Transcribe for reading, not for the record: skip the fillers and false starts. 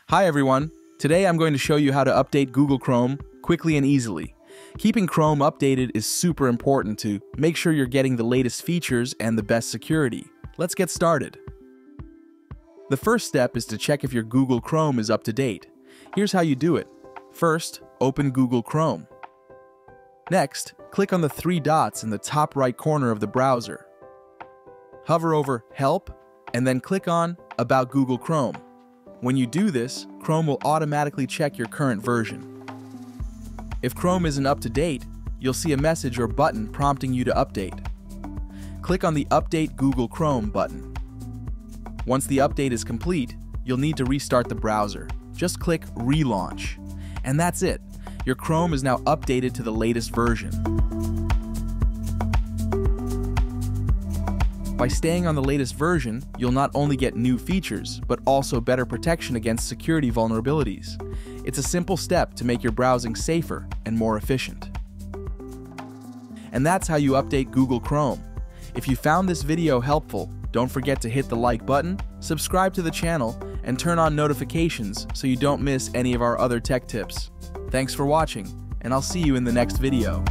Hi everyone! Today I'm going to show you how to update Google Chrome quickly and easily. Keeping Chrome updated is super important to make sure you're getting the latest features and the best security. Let's get started. The first step is to check if your Google Chrome is up to date. Here's how you do it. First, open Google Chrome. Next, click on the three dots in the top right corner of the browser. Hover over Help and then click on About Google Chrome. When you do this, Chrome will automatically check your current version. If Chrome isn't up to date, you'll see a message or button prompting you to update. Click on the Update Google Chrome button. Once the update is complete, you'll need to restart the browser. Just click Relaunch. And that's it. Your Chrome is now updated to the latest version. By staying on the latest version, you'll not only get new features, but also better protection against security vulnerabilities. It's a simple step to make your browsing safer and more efficient. And that's how you update Google Chrome. If you found this video helpful, don't forget to hit the like button, subscribe to the channel, and turn on notifications so you don't miss any of our other tech tips. Thanks for watching, and I'll see you in the next video.